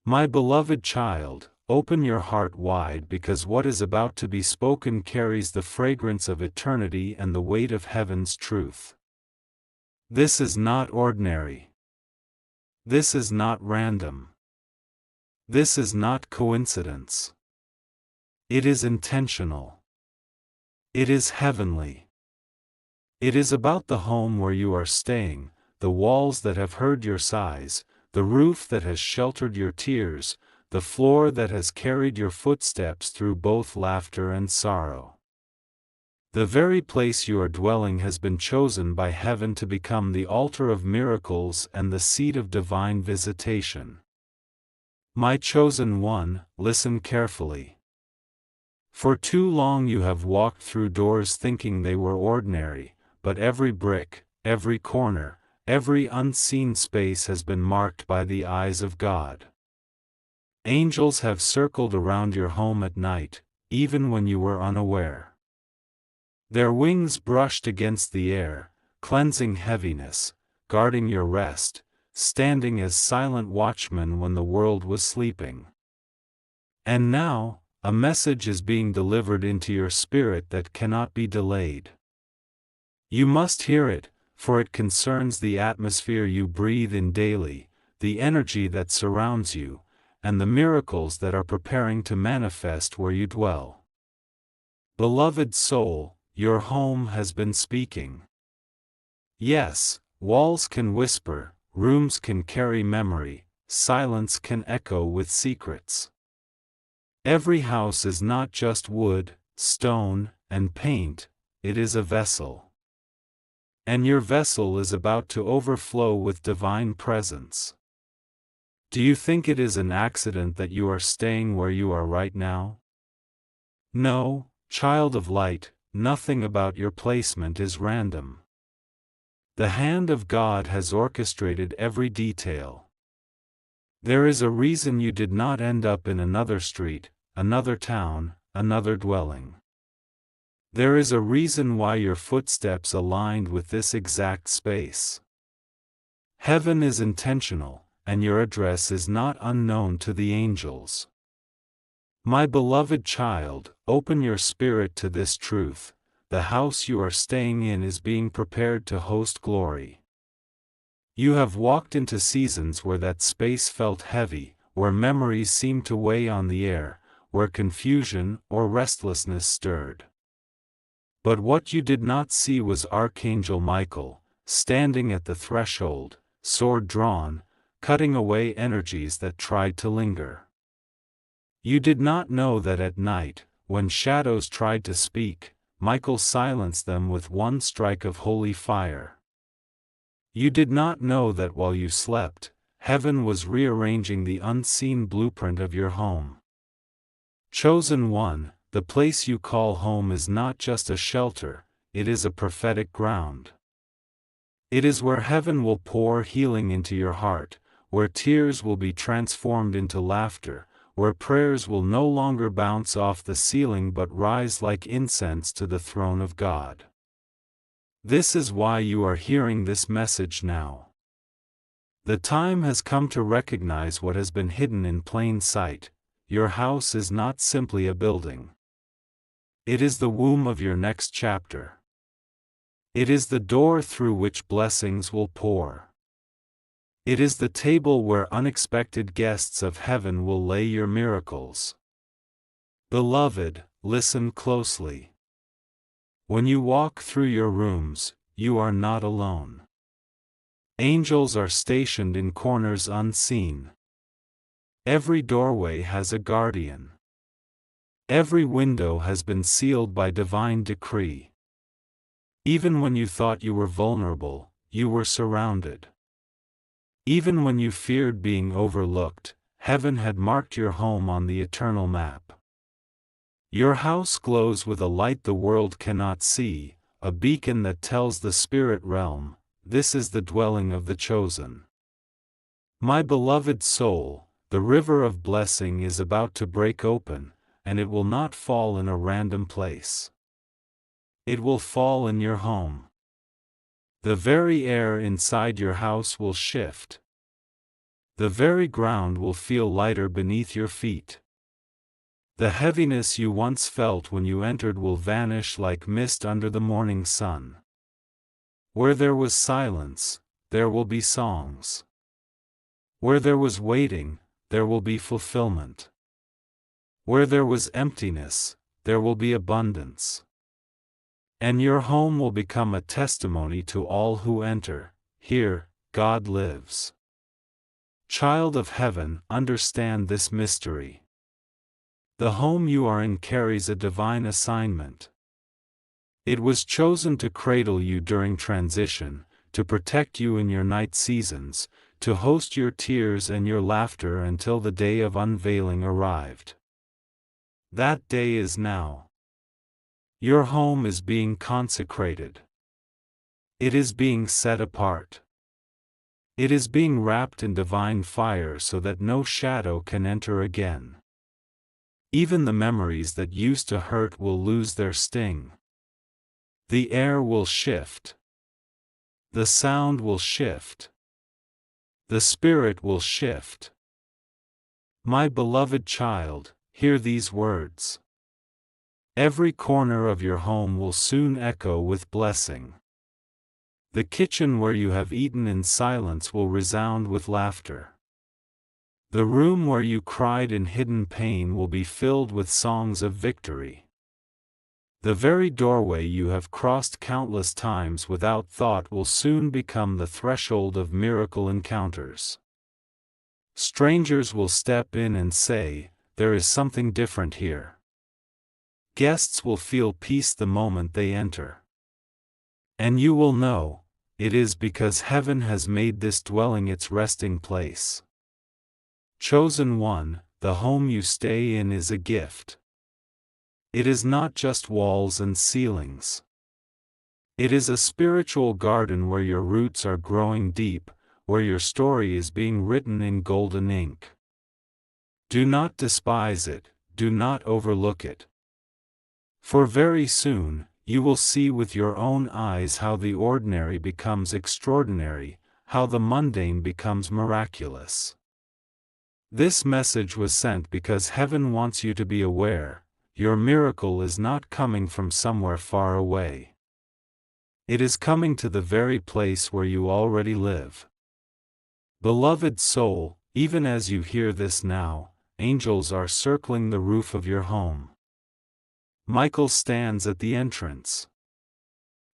My beloved child, open your heart wide because what is about to be spoken carries the fragrance of eternity and the weight of heaven's truth. This is not ordinary. This is not random. This is not coincidence. It is intentional. It is heavenly. It is about the home where you are staying, the walls that have heard your sighs, the roof that has sheltered your tears, the floor that has carried your footsteps through both laughter and sorrow. The very place you are dwelling has been chosen by heaven to become the altar of miracles and the seat of divine visitation. My chosen one, listen carefully. For too long you have walked through doors thinking they were ordinary, but every brick, every corner, every unseen space has been marked by the eyes of God. Angels have circled around your home at night, even when you were unaware. Their wings brushed against the air, cleansing heaviness, guarding your rest, standing as silent watchmen when the world was sleeping. And now, a message is being delivered into your spirit that cannot be delayed. You must hear it, for it concerns the atmosphere you breathe in daily, the energy that surrounds you, and the miracles that are preparing to manifest where you dwell. Beloved soul, your home has been speaking. Yes, walls can whisper, rooms can carry memory, silence can echo with secrets. Every house is not just wood, stone, and paint, it is a vessel. And your vessel is about to overflow with divine presence. Do you think it is an accident that you are staying where you are right now? No, child of light, nothing about your placement is random. The hand of God has orchestrated every detail. There is a reason you did not end up in another street, another town, another dwelling. There is a reason why your footsteps aligned with this exact space. Heaven is intentional, and your address is not unknown to the angels. My beloved child, open your spirit to this truth: the house you are staying in is being prepared to host glory. You have walked into seasons where that space felt heavy, where memories seemed to weigh on the air, where confusion or restlessness stirred. But what you did not see was Archangel Michael, standing at the threshold, sword drawn, cutting away energies that tried to linger. You did not know that at night, when shadows tried to speak, Michael silenced them with one strike of holy fire. You did not know that while you slept, heaven was rearranging the unseen blueprint of your home. Chosen one, the place you call home is not just a shelter, it is a prophetic ground. It is where heaven will pour healing into your heart, where tears will be transformed into laughter, where prayers will no longer bounce off the ceiling but rise like incense to the throne of God. This is why you are hearing this message now. The time has come to recognize what has been hidden in plain sight. Your house is not simply a building. It is the womb of your next chapter. It is the door through which blessings will pour. It is the table where unexpected guests of heaven will lay your miracles. Beloved, listen closely. When you walk through your rooms, you are not alone. Angels are stationed in corners unseen. Every doorway has a guardian. Every window has been sealed by divine decree. Even when you thought you were vulnerable, you were surrounded. Even when you feared being overlooked, heaven had marked your home on the eternal map. Your house glows with a light the world cannot see, a beacon that tells the spirit realm, this is the dwelling of the chosen. My beloved soul, the river of blessing is about to break open, and it will not fall in a random place. It will fall in your home. The very air inside your house will shift. The very ground will feel lighter beneath your feet. The heaviness you once felt when you entered will vanish like mist under the morning sun. Where there was silence, there will be songs. Where there was waiting, there will be fulfillment. Where there was emptiness, there will be abundance. And your home will become a testimony to all who enter. Here, God lives. Child of heaven, understand this mystery. The home you are in carries a divine assignment. It was chosen to cradle you during transition, to protect you in your night seasons, to host your tears and your laughter until the day of unveiling arrived. That day is now. Your home is being consecrated. It is being set apart. It is being wrapped in divine fire so that no shadow can enter again. Even the memories that used to hurt will lose their sting. The air will shift. The sound will shift. The spirit will shift. My beloved child, hear these words. Every corner of your home will soon echo with blessing. The kitchen where you have eaten in silence will resound with laughter. The room where you cried in hidden pain will be filled with songs of victory. The very doorway you have crossed countless times without thought will soon become the threshold of miracle encounters. Strangers will step in and say, "There is something different here." Guests will feel peace the moment they enter. And you will know, it is because heaven has made this dwelling its resting place. Chosen one, the home you stay in is a gift. It is not just walls and ceilings. It is a spiritual garden where your roots are growing deep, where your story is being written in golden ink. Do not despise it, do not overlook it. For very soon, you will see with your own eyes how the ordinary becomes extraordinary, how the mundane becomes miraculous. This message was sent because heaven wants you to be aware, your miracle is not coming from somewhere far away. It is coming to the very place where you already live. Beloved soul, even as you hear this now, angels are circling the roof of your home. Michael stands at the entrance.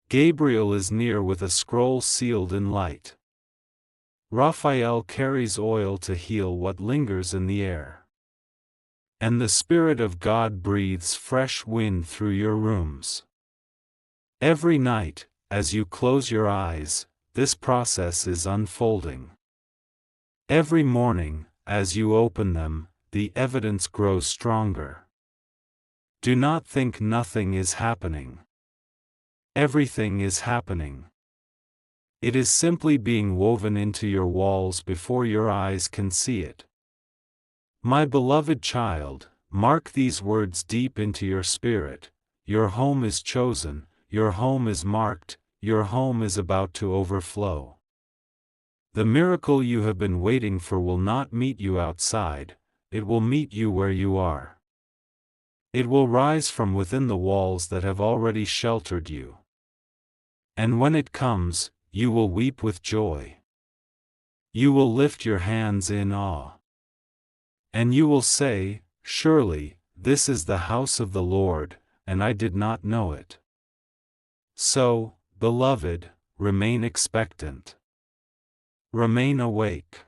Gabriel is near with a scroll sealed in light. Raphael carries oil to heal what lingers in the air. And the Spirit of God breathes fresh wind through your rooms. Every night, as you close your eyes, this process is unfolding. Every morning, as you open them, the evidence grows stronger. Do not think nothing is happening. Everything is happening. It is simply being woven into your walls before your eyes can see it. My beloved child, mark these words deep into your spirit. Your home is chosen, your home is marked, your home is about to overflow. The miracle you have been waiting for will not meet you outside, it will meet you where you are. It will rise from within the walls that have already sheltered you. And when it comes, you will weep with joy. You will lift your hands in awe. And you will say, "Surely, this is the house of the Lord, and I did not know it." So, beloved, remain expectant. Remain awake.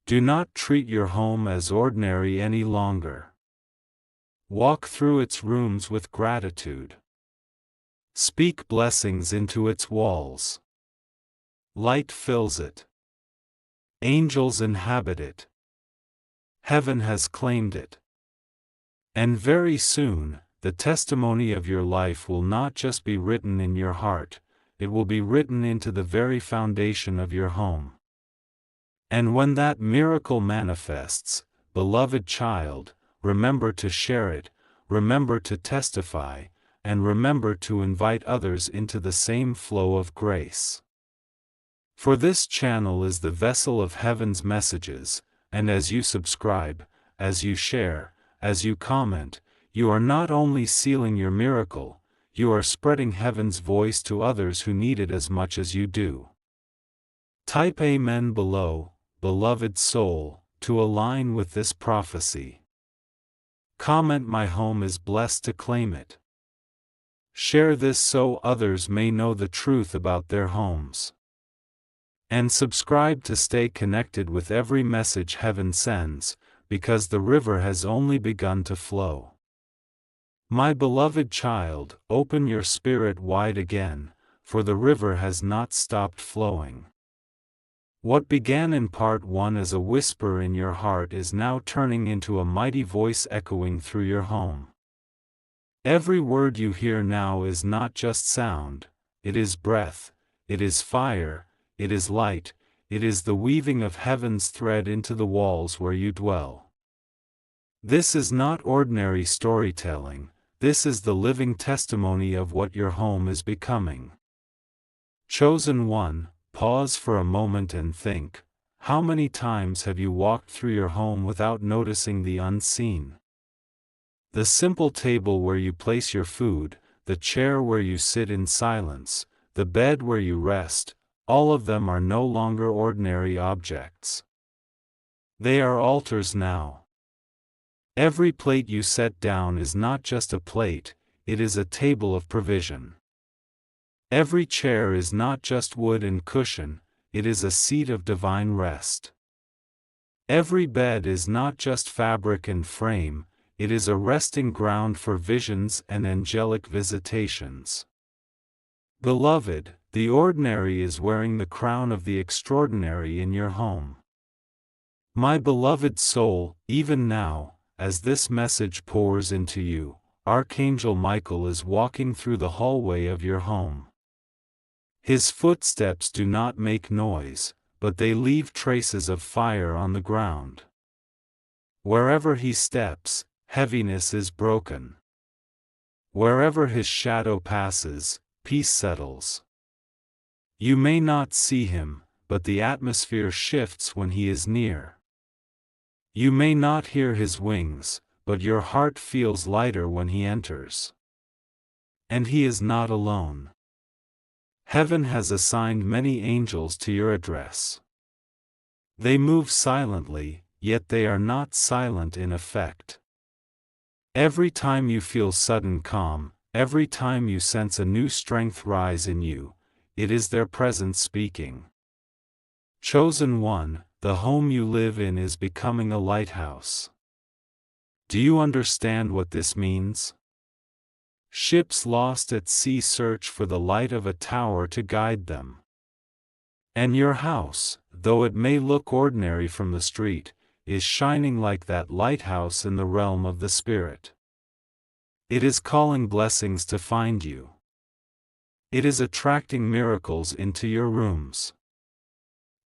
Do not treat your home as ordinary any longer. Walk through its rooms with gratitude. Speak blessings into its walls. Light fills it. Angels inhabit it. Heaven has claimed it. And very soon, the testimony of your life will not just be written in your heart, it will be written into the very foundation of your home. And when that miracle manifests, beloved child, remember to share it, remember to testify, and remember to invite others into the same flow of grace. For this channel is the vessel of heaven's messages, and as you subscribe, as you share, as you comment, you are not only sealing your miracle, you are spreading heaven's voice to others who need it as much as you do. Type Amen below, beloved soul, to align with this prophecy. Comment My home is blessed to claim it. Share this so others may know the truth about their homes. And subscribe to stay connected with every message heaven sends, because the river has only begun to flow. My beloved child, open your spirit wide again, for the river has not stopped flowing. What began in part 1 as a whisper in your heart is now turning into a mighty voice echoing through your home. Every word you hear now is not just sound, it is breath, it is fire, it is light, it is the weaving of heaven's thread into the walls where you dwell. This is not ordinary storytelling, this is the living testimony of what your home is becoming. Chosen one, pause for a moment and think, how many times have you walked through your home without noticing the unseen? The simple table where you place your food, the chair where you sit in silence, the bed where you rest, all of them are no longer ordinary objects. They are altars now. Every plate you set down is not just a plate, it is a table of provision. Every chair is not just wood and cushion, it is a seat of divine rest. Every bed is not just fabric and frame, it is a resting ground for visions and angelic visitations. Beloved, the ordinary is wearing the crown of the extraordinary in your home. My beloved soul, even now, as this message pours into you, Archangel Michael is walking through the hallway of your home. His footsteps do not make noise, but they leave traces of fire on the ground. Wherever he steps, heaviness is broken. Wherever his shadow passes, peace settles. You may not see him, but the atmosphere shifts when he is near. You may not hear his wings, but your heart feels lighter when he enters. And he is not alone. Heaven has assigned many angels to your address. They move silently, yet they are not silent in effect. Every time you feel sudden calm, every time you sense a new strength rise in you, it is their presence speaking. Chosen one, the home you live in is becoming a lighthouse. Do you understand what this means? Ships lost at sea search for the light of a tower to guide them. And your house, though it may look ordinary from the street, is shining like that lighthouse in the realm of the Spirit. It is calling blessings to find you. It is attracting miracles into your rooms.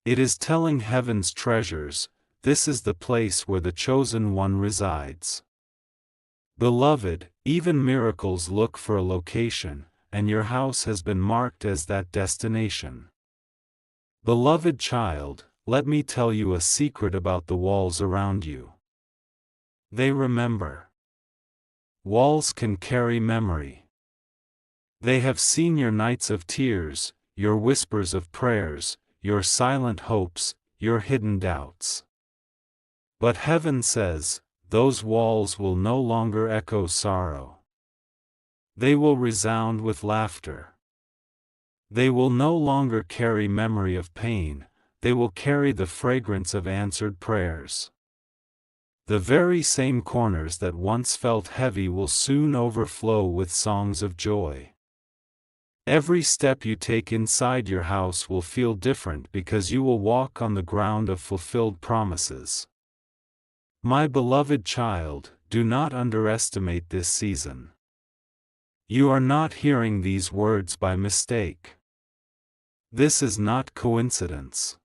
It is telling heaven's treasures, this is the place where the chosen one resides. Beloved, even miracles look for a location, and your house has been marked as that destination. Beloved child, let me tell you a secret about the walls around you. They remember. Walls can carry memory. They have seen your nights of tears, your whispers of prayers, your silent hopes, your hidden doubts. But heaven says, those walls will no longer echo sorrow. They will resound with laughter. They will no longer carry memory of pain, they will carry the fragrance of answered prayers. The very same corners that once felt heavy will soon overflow with songs of joy. Every step you take inside your house will feel different because you will walk on the ground of fulfilled promises. My beloved child, do not underestimate this season. You are not hearing these words by mistake. This is not coincidence.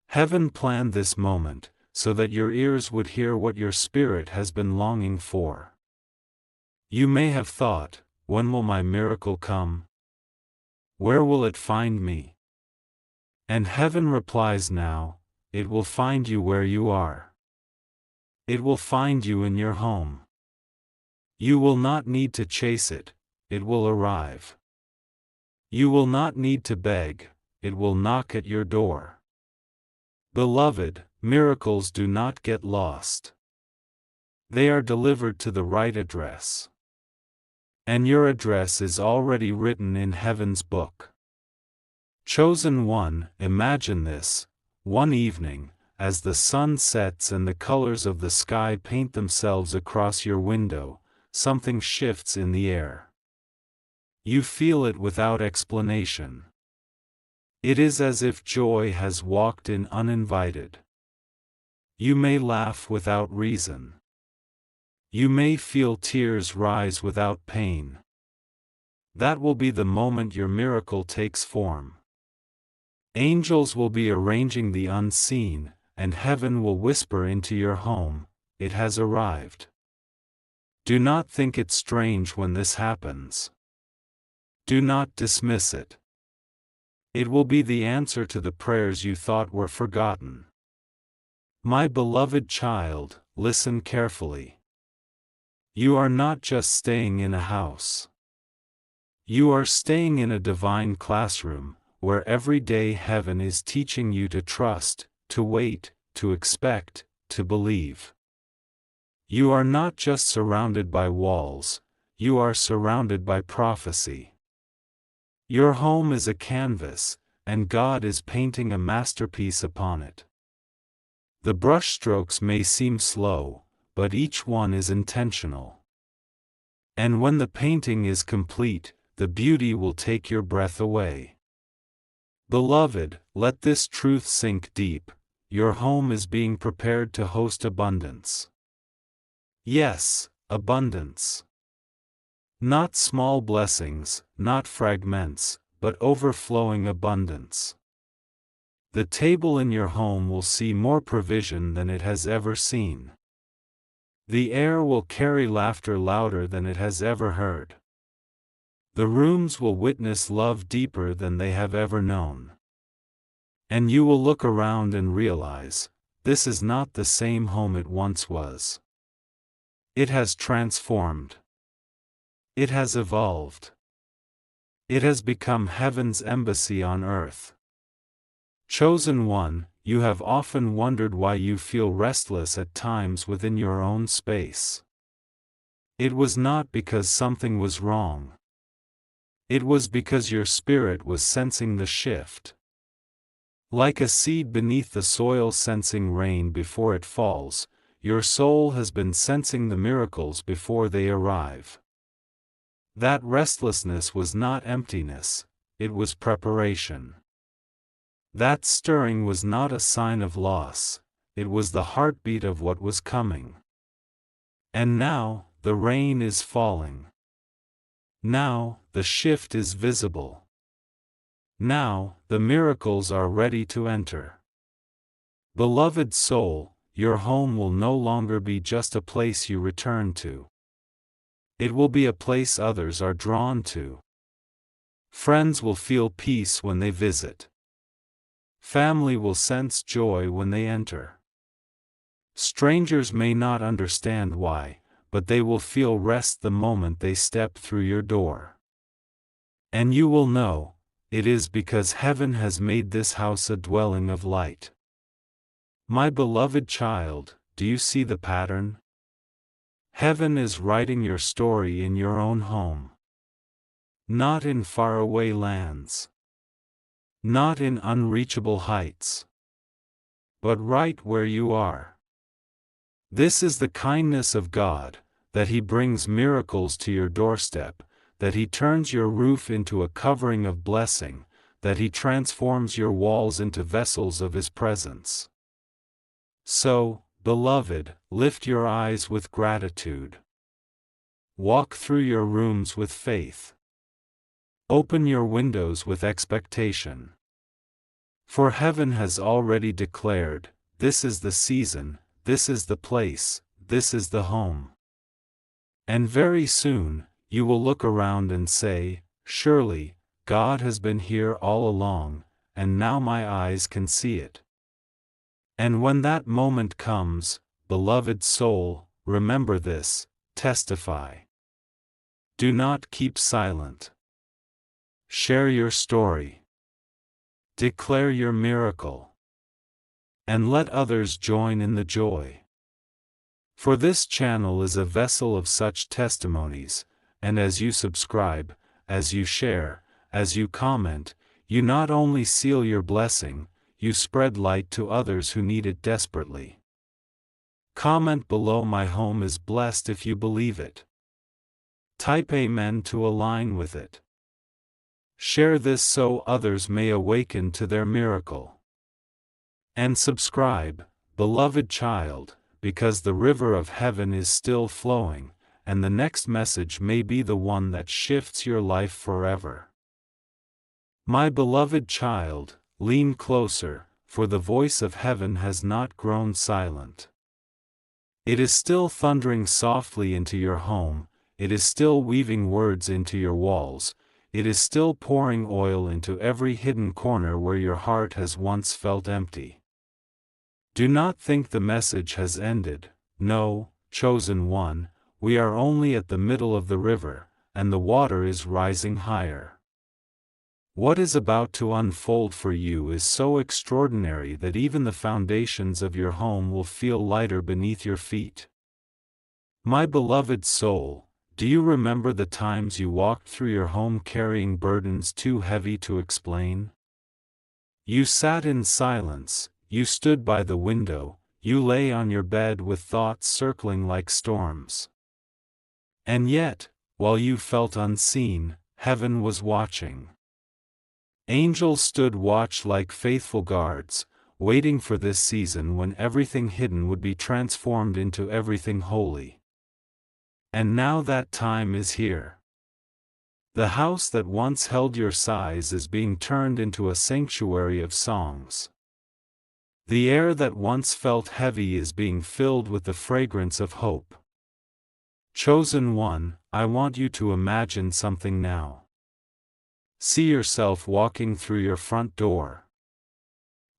Heaven planned this moment, so that your ears would hear what your spirit has been longing for. You may have thought, when will my miracle come? Where will it find me? And heaven replies now, it will find you where you are. It will find you in your home. You will not need to chase it, it will arrive. You will not need to beg, it will knock at your door. Beloved, miracles do not get lost. They are delivered to the right address. And your address is already written in heaven's book. Chosen one, imagine this, one evening, as the sun sets and the colors of the sky paint themselves across your window, something shifts in the air. You feel it without explanation. It is as if joy has walked in uninvited. You may laugh without reason. You may feel tears rise without pain. That will be the moment your miracle takes form. Angels will be arranging the unseen, and heaven will whisper into your home, it has arrived. Do not think it strange when this happens. Do not dismiss it. It will be the answer to the prayers you thought were forgotten. My beloved child, listen carefully. You are not just staying in a house. You are staying in a divine classroom, where every day heaven is teaching you to trust, to wait, to expect, to believe. You are not just surrounded by walls, you are surrounded by prophecy. Your home is a canvas, and God is painting a masterpiece upon it. The brushstrokes may seem slow, but each one is intentional. And when the painting is complete, the beauty will take your breath away. Beloved, let this truth sink deep, your home is being prepared to host abundance. Yes, abundance. Not small blessings, not fragments, but overflowing abundance. The table in your home will see more provision than it has ever seen. The air will carry laughter louder than it has ever heard. The rooms will witness love deeper than they have ever known. And you will look around and realize, this is not the same home it once was. It has transformed. It has evolved. It has become heaven's embassy on earth. Chosen one, you have often wondered why you feel restless at times within your own space. It was not because something was wrong. It was because your spirit was sensing the shift. Like a seed beneath the soil sensing rain before it falls, your soul has been sensing the miracles before they arrive. That restlessness was not emptiness, it was preparation. That stirring was not a sign of loss, it was the heartbeat of what was coming. And now, the rain is falling. Now, the shift is visible. Now, the miracles are ready to enter. Beloved soul, your home will no longer be just a place you return to. It will be a place others are drawn to. Friends will feel peace when they visit. Family will sense joy when they enter. Strangers may not understand why, but they will feel rest the moment they step through your door. And you will know, it is because heaven has made this house a dwelling of light. My beloved child, do you see the pattern? Heaven is writing your story in your own home. Not in faraway lands. Not in unreachable heights. But right where you are. This is the kindness of God, that He brings miracles to your doorstep, that He turns your roof into a covering of blessing, that He transforms your walls into vessels of His presence. So, beloved, lift your eyes with gratitude. Walk through your rooms with faith. Open your windows with expectation. For heaven has already declared, this is the season, this is the place, this is the home. And very soon, you will look around and say, surely, God has been here all along, and now my eyes can see it. And when that moment comes, beloved soul, remember this, testify. Do not keep silent. Share your story. Declare your miracle. And let others join in the joy. For this channel is a vessel of such testimonies, and as you subscribe, as you share, as you comment, you not only seal your blessing, you spread light to others who need it desperately. Comment below, "My home is blessed," if you believe it. Type Amen to align with it. Share this so others may awaken to their miracle. And subscribe, beloved child, because the river of heaven is still flowing, and the next message may be the one that shifts your life forever. My beloved child, lean closer, for the voice of heaven has not grown silent. It is still thundering softly into your home, it is still weaving words into your walls, it is still pouring oil into every hidden corner where your heart has once felt empty. Do not think the message has ended. No, chosen one, we are only at the middle of the river, and the water is rising higher. What is about to unfold for you is so extraordinary that even the foundations of your home will feel lighter beneath your feet. My beloved soul, do you remember the times you walked through your home carrying burdens too heavy to explain? You sat in silence, you stood by the window, you lay on your bed with thoughts circling like storms. And yet, while you felt unseen, heaven was watching. Angels stood watch like faithful guards, waiting for this season when everything hidden would be transformed into everything holy. And now that time is here. The house that once held your sighs is being turned into a sanctuary of songs. The air that once felt heavy is being filled with the fragrance of hope. Chosen one, I want you to imagine something now. See yourself walking through your front door.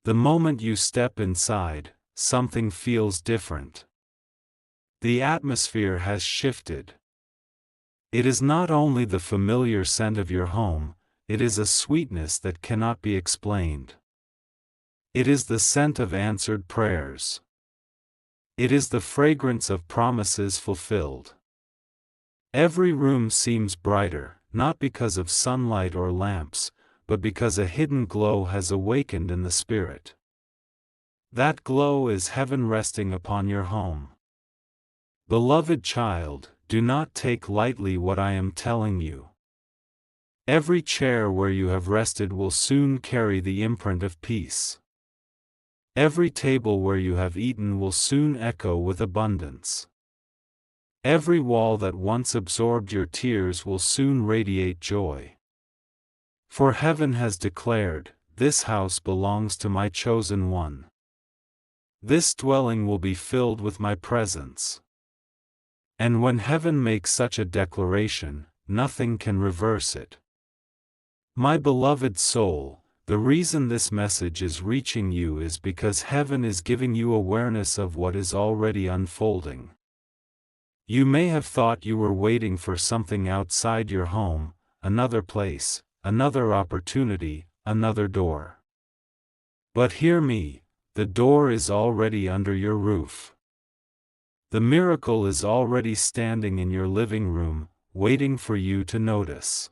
The moment you step inside, something feels different. The atmosphere has shifted. It is not only the familiar scent of your home, it is a sweetness that cannot be explained. It is the scent of answered prayers. It is the fragrance of promises fulfilled. Every room seems brighter, not because of sunlight or lamps, but because a hidden glow has awakened in the spirit. That glow is heaven resting upon your home. Beloved child, do not take lightly what I am telling you. Every chair where you have rested will soon carry the imprint of peace. Every table where you have eaten will soon echo with abundance. Every wall that once absorbed your tears will soon radiate joy. For heaven has declared, "This house belongs to my chosen one. This dwelling will be filled with my presence." And when heaven makes such a declaration, nothing can reverse it. My beloved soul, the reason this message is reaching you is because heaven is giving you awareness of what is already unfolding. You may have thought you were waiting for something outside your home, another place, another opportunity, another door. But hear me, the door is already under your roof. The miracle is already standing in your living room, waiting for you to notice.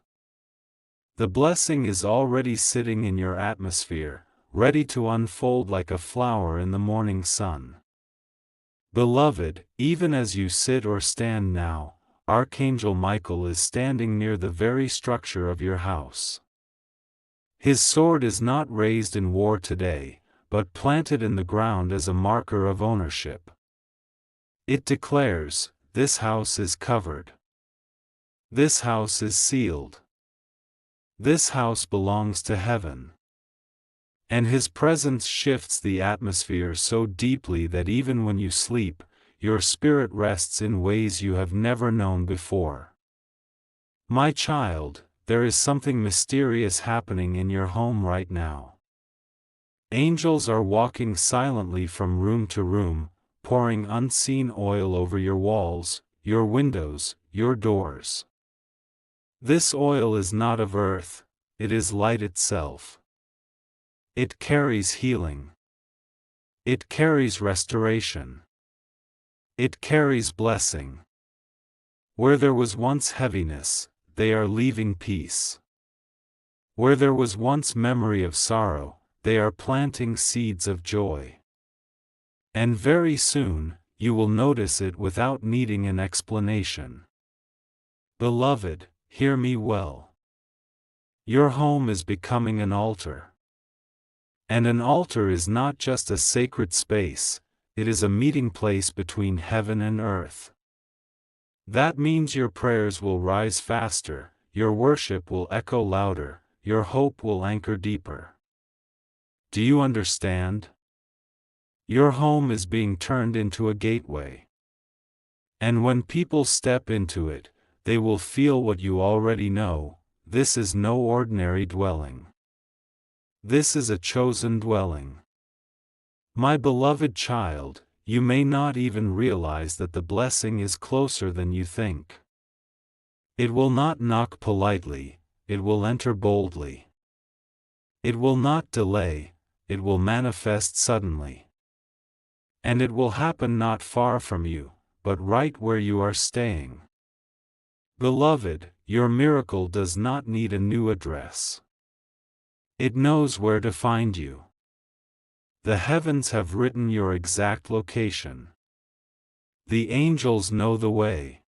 The blessing is already sitting in your atmosphere, ready to unfold like a flower in the morning sun. Beloved, even as you sit or stand now, Archangel Michael is standing near the very structure of your house. His sword is not raised in war today, but planted in the ground as a marker of ownership. It declares, "This house is covered. This house is sealed. This house belongs to heaven." And his presence shifts the atmosphere so deeply that even when you sleep, your spirit rests in ways you have never known before. My child, there is something mysterious happening in your home right now. Angels are walking silently from room to room, pouring unseen oil over your walls, your windows, your doors. This oil is not of earth, it is light itself. It carries healing. It carries restoration. It carries blessing. Where there was once heaviness, they are leaving peace. Where there was once memory of sorrow, they are planting seeds of joy. And very soon, you will notice it without needing an explanation. Beloved, hear me well. Your home is becoming an altar. And an altar is not just a sacred space, it is a meeting place between heaven and earth. That means your prayers will rise faster, your worship will echo louder, your hope will anchor deeper. Do you understand? Your home is being turned into a gateway. And when people step into it, they will feel what you already know: this is no ordinary dwelling. This is a chosen dwelling. My beloved child, you may not even realize that the blessing is closer than you think. It will not knock politely, it will enter boldly. It will not delay, it will manifest suddenly. And it will happen not far from you, but right where you are staying. Beloved, your miracle does not need a new address. It knows where to find you. The heavens have written your exact location. The angels know the way.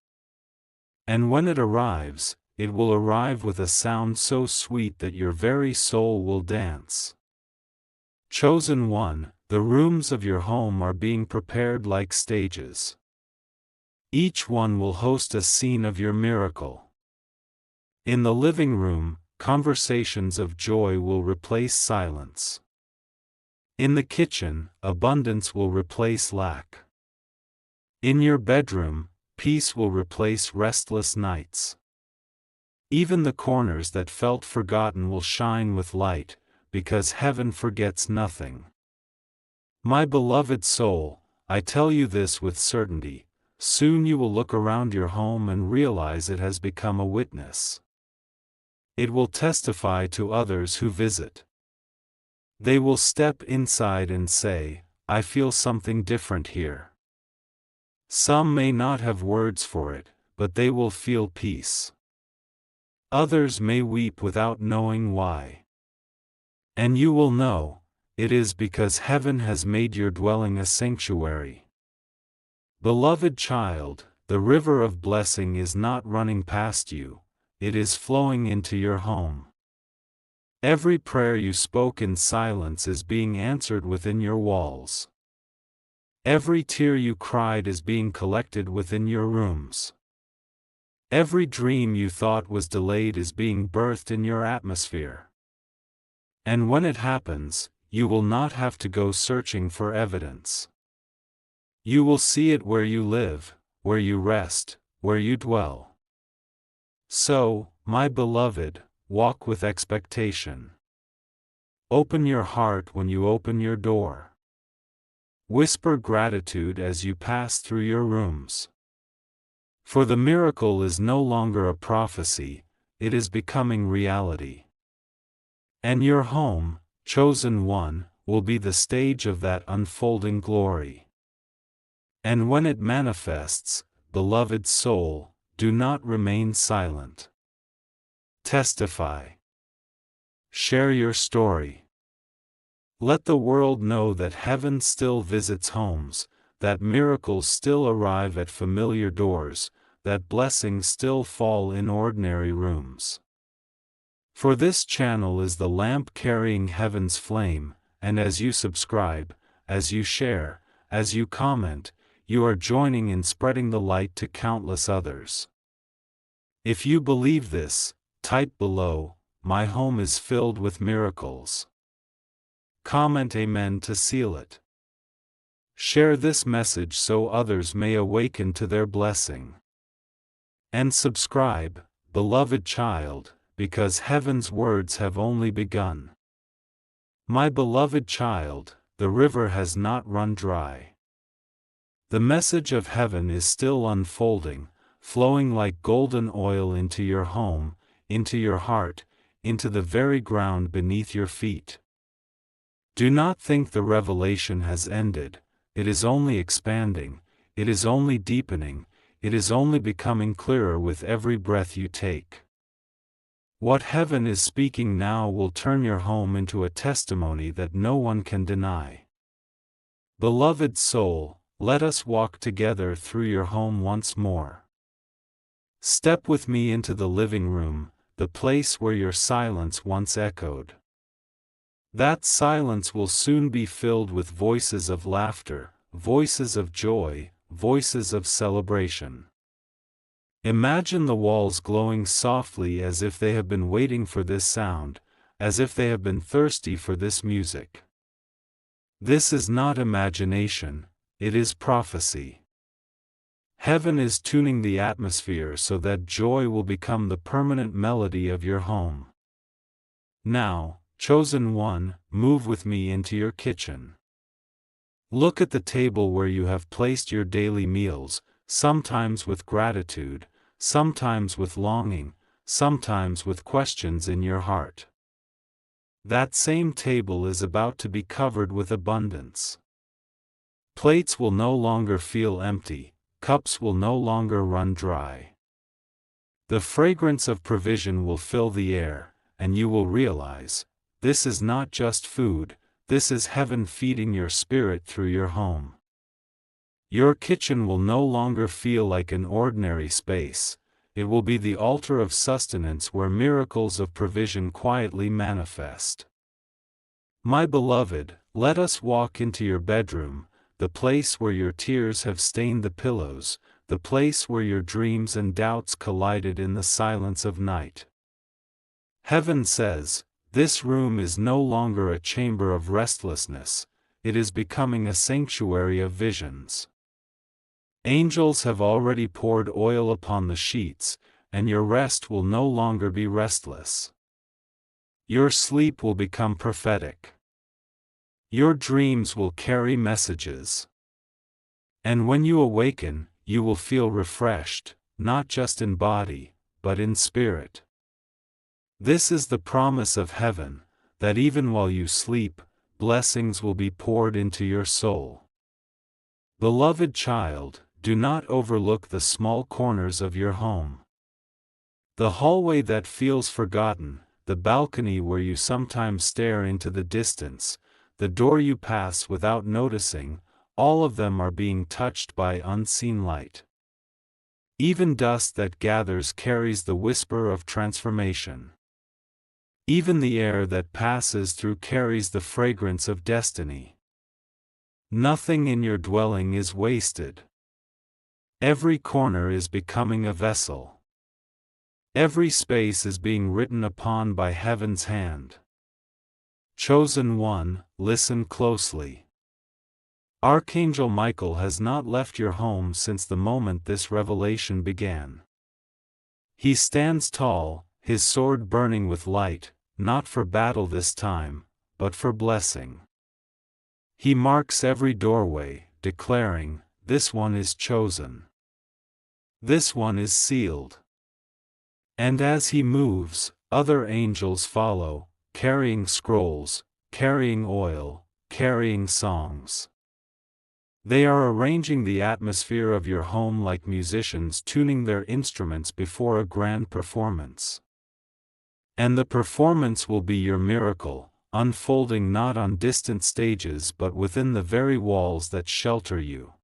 And when it arrives, it will arrive with a sound so sweet that your very soul will dance. Chosen one, the rooms of your home are being prepared like stages. Each one will host a scene of your miracle. In the living room, conversations of joy will replace silence. In the kitchen, abundance will replace lack. In your bedroom, peace will replace restless nights. Even the corners that felt forgotten will shine with light, because heaven forgets nothing. My beloved soul, I tell you this with certainty: soon you will look around your home and realize it has become a witness. It will testify to others who visit. They will step inside and say, I feel something different here. Some may not have words for it, but they will feel peace. Others may weep without knowing why. And you will know, it is because heaven has made your dwelling a sanctuary. Beloved child, the river of blessing is not running past you, it is flowing into your home. Every prayer you spoke in silence is being answered within your walls. Every tear you cried is being collected within your rooms. Every dream you thought was delayed is being birthed in your atmosphere. And when it happens, you will not have to go searching for evidence. You will see it where you live, where you rest, where you dwell. So, my beloved, walk with expectation. Open your heart when you open your door. Whisper gratitude as you pass through your rooms. For the miracle is no longer a prophecy, it is becoming reality. And your home, chosen one, will be the stage of that unfolding glory. And when it manifests, beloved soul, do not remain silent. Testify. Share your story. Let the world know that heaven still visits homes, that miracles still arrive at familiar doors, that blessings still fall in ordinary rooms. For this channel is the lamp carrying heaven's flame, and as you subscribe, as you share, as you comment, you are joining in spreading the light to countless others. If you believe this, type below, my home is filled with miracles. Comment Amen to seal it. Share this message so others may awaken to their blessing. And subscribe, beloved child, because heaven's words have only begun. My beloved child, the river has not run dry. The message of heaven is still unfolding, flowing like golden oil into your home, into your heart, into the very ground beneath your feet. Do not think the revelation has ended. It is only expanding, it is only deepening, it is only becoming clearer with every breath you take. What heaven is speaking now will turn your home into a testimony that no one can deny. Beloved soul, let us walk together through your home once more. Step with me into the living room, the place where your silence once echoed. That silence will soon be filled with voices of laughter, voices of joy, voices of celebration. Imagine the walls glowing softly as if they have been waiting for this sound, as if they have been thirsty for this music. This is not imagination, it is prophecy. Heaven is tuning the atmosphere so that joy will become the permanent melody of your home. Now, chosen one, move with me into your kitchen. Look at the table where you have placed your daily meals, sometimes with gratitude, sometimes with longing, sometimes with questions in your heart. That same table is about to be covered with abundance. Plates will no longer feel empty, cups will no longer run dry. The fragrance of provision will fill the air, and you will realize, this is not just food, this is heaven feeding your spirit through your home. Your kitchen will no longer feel like an ordinary space, it will be the altar of sustenance where miracles of provision quietly manifest. My beloved, let us walk into your bedroom, the place where your tears have stained the pillows, the place where your dreams and doubts collided in the silence of night. Heaven says, this room is no longer a chamber of restlessness, it is becoming a sanctuary of visions. Angels have already poured oil upon the sheets, and your rest will no longer be restless. Your sleep will become prophetic. Your dreams will carry messages. And when you awaken, you will feel refreshed, not just in body, but in spirit. This is the promise of heaven, that even while you sleep, blessings will be poured into your soul. Beloved child, do not overlook the small corners of your home. The hallway that feels forgotten, the balcony where you sometimes stare into the distance, the door you pass without noticing, all of them are being touched by unseen light. Even dust that gathers carries the whisper of transformation. Even the air that passes through carries the fragrance of destiny. Nothing in your dwelling is wasted. Every corner is becoming a vessel. Every space is being written upon by heaven's hand. Chosen one, listen closely. Archangel Michael has not left your home since the moment this revelation began. He stands tall, his sword burning with light, not for battle this time, but for blessing. He marks every doorway, declaring, this one is chosen. This one is sealed. And as he moves, other angels follow, carrying scrolls, carrying oil, carrying songs. They are arranging the atmosphere of your home like musicians tuning their instruments before a grand performance. And the performance will be your miracle, unfolding not on distant stages but within the very walls that shelter you.